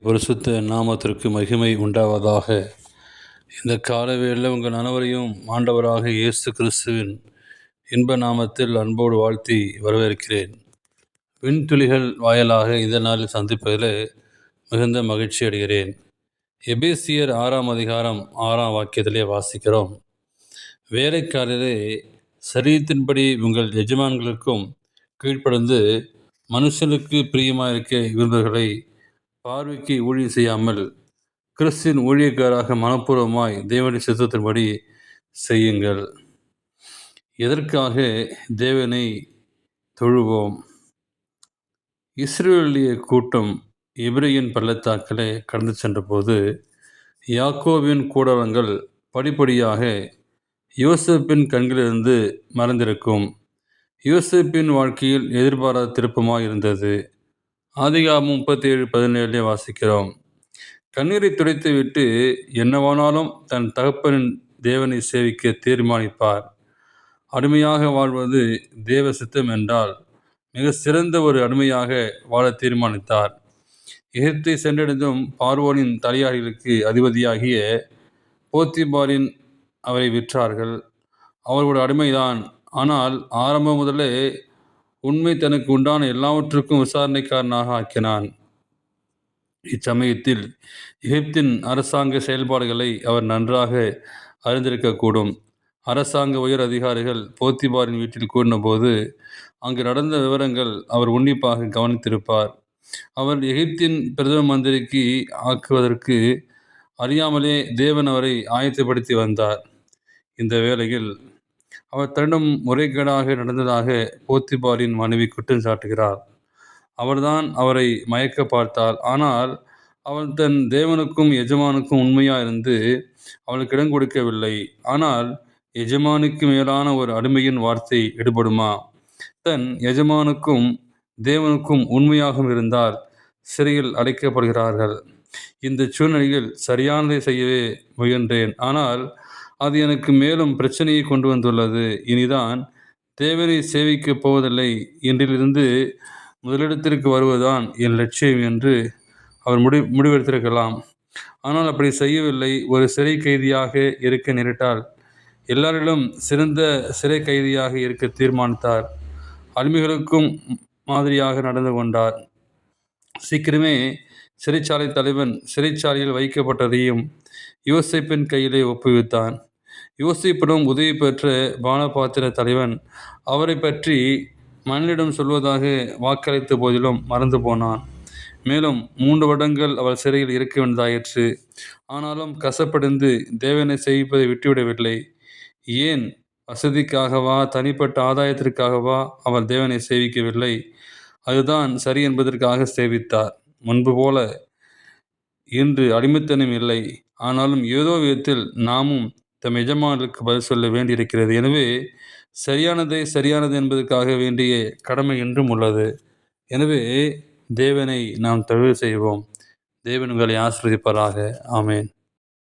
பரிசுத்த நாமத்திற்கு மகிமை உண்டாவதாக. இந்த காலவேளையில் உங்கள் அனைவரையும் ஆண்டவராக இயேசு கிறிஸ்துவின் இன்ப நாமத்தில் அன்போடு வாழ்த்தி வரவேற்கிறேன். விண்துளிகள் வாயிலாக இந்த நாளில் சந்திப்பதில் மிகுந்த மகிழ்ச்சி அடைகிறேன். எபேசியர் 6ஆம் அதிகாரம் 6ஆம் வாக்கியத்திலே வாசிக்கிறோம். வேலைக்காரரே, சரீரத்தின்படி உங்கள் எஜமான்களுக்கும் கீழ்ப்படிந்து மனுஷனுக்கு பிரியமாயிருக்க இவர்களை பார்வைக்கு ஊழியம் செய்யாமல் கிறிஸ்துவின் ஊழியக்காராக மனப்பூர்வமாய் தேவனுடைய சித்தத்தின்படி செய்யுங்கள். எதற்காக தேவனை தொழுவோம்? இஸ்ரவேலிய கூட்டம் எபிரெயின் பள்ளத்தாக்கிலே கடந்து சென்றபோது யாக்கோபின் கூடாரங்கள் படிப்படியாக யோசேப்பின் கண்களிலிருந்து மறைந்திருக்கும். யோசேப்பின் வாழ்க்கையில் எதிர்பாராத திருப்பமாக இருந்தது. ஆதிகாமம் 37:17 வாசிக்கிறோம். கண்ணீரை துடைத்து விட்டு என்னவானாலும் தன் தகப்பனின் தேவனை சேவிக்க தீர்மானிப்பார். அடிமையாக வாழ்வது தேவ சித்தம் என்றால் மிக சிறந்த ஒரு அடிமையாக வாழ தீர்மானித்தார். எகிப்தை சென்றடைந்தும் பார்வோனின் தலையாரிகளுக்கு அதிபதியாகிய போத்திபாரின் அவரை விற்றார்கள். அவர்களுடைய அடிமைதான். ஆனால் ஆரம்பம் முதலே உண்மை தனக்கு உண்டான எல்லாவற்றுக்கும் விசாரணைக்காரனாக ஆக்கினான். இச்சமயத்தில் எகிப்தின் அரசாங்க செயல்பாடுகளை அவர் நன்றாக அறிந்திருக்கக்கூடும். அரசாங்க உயர் அதிகாரிகள் போத்திபாரின் வீட்டில் கூடினபோது அங்கு நடந்த விவரங்கள் அவர் உன்னிப்பாக கவனித்திருப்பார். அவர் எகிப்தின் பிரதம மந்திரிக்கு ஆக்குவதற்கு அறியாமலே தேவன் அவரை ஆயத்தப்படுத்தி வந்தார். இந்த வேளையில் அவர் தன்னிடம் முறைகேடாக நடந்ததாக போத்திபாரின் மனைவி குற்றம் சாட்டுகிறார். அவர்தான் அவரை மயக்க பார்த்தாள். ஆனால் அவள் தன் தேவனுக்கும் எஜமானுக்கும் உண்மையாயிருந்து அவளுக்கு இடம் கொடுக்கவில்லை. ஆனால் எஜமானுக்கு மேலான ஒரு அடிமையின் வார்த்தை எடுபடுமா? தன் எஜமானுக்கும் தேவனுக்கும் உண்மையாகவும் இருந்தால் சிறையில் அடைக்கப்படுகிறார்கள். இந்த சூழ்நிலையில் சரியானதை செய்யவே முயன்றேன். ஆனால் அது எனக்கு மேலும் பிரச்சனையை கொண்டு வந்துள்ளது. இனிதான் தேவனை சேவிக்கப் போவதில்லை. இன்றிலிருந்து முதலிடத்திற்கு வருவதுதான் என் லட்சியம் என்று அவர் முடிவெடுத்திருக்கலாம். ஆனால் அப்படி செய்யவில்லை. ஒரு சிறை கைதியாக இருக்க நேரிட்டால் எல்லாரிலும் சிறந்த சிறை கைதியாக இருக்க தீர்மானித்தார். அடிமைகளுக்கும் மாதிரியாக நடந்து கொண்டார். சீக்கிரமே சிறைச்சாலை தலைவன் சிறைச்சாலையில் வைக்கப்பட்டதையும் யோசேப்பின் கையிலே ஒப்புவித்தான். யோசேப்பிடம் உதவி பெற்ற பானபாத்திர தலைவன் அவரை பற்றி மன்னனிடம் சொல்வதாக வாக்களித்த போதிலும் மறந்து போனான். மேலும் 3 வருடங்கள் அவர் சிறையில் இருக்க வேண்டியதாயிற்று. ஆனாலும் கசப்படைந்து தேவனை சேவிப்பதை விட்டுவிடவில்லை. ஏன்? வசதிக்காகவா, தனிப்பட்ட ஆதாயத்திற்காகவா அவர் தேவனை சேவிக்கவில்லை. அதுதான் சரி என்பதற்காக சேவித்தார். முன்பு போல இன்று அடிமைத்தனம் இல்லை. ஆனாலும் ஏதோ விதத்தில் நாமும் தம் எஜமானுக்கு பதில் சொல்ல வேண்டியிருக்கிறது. எனவே சரியானது என்பதற்காக வேண்டிய கடமை என்றும் உள்ளது. எனவே தேவனை நாம் தொழுகை செய்வோம். தேவன் உங்களை ஆசீர்வதிப்பாராக. ஆமேன்.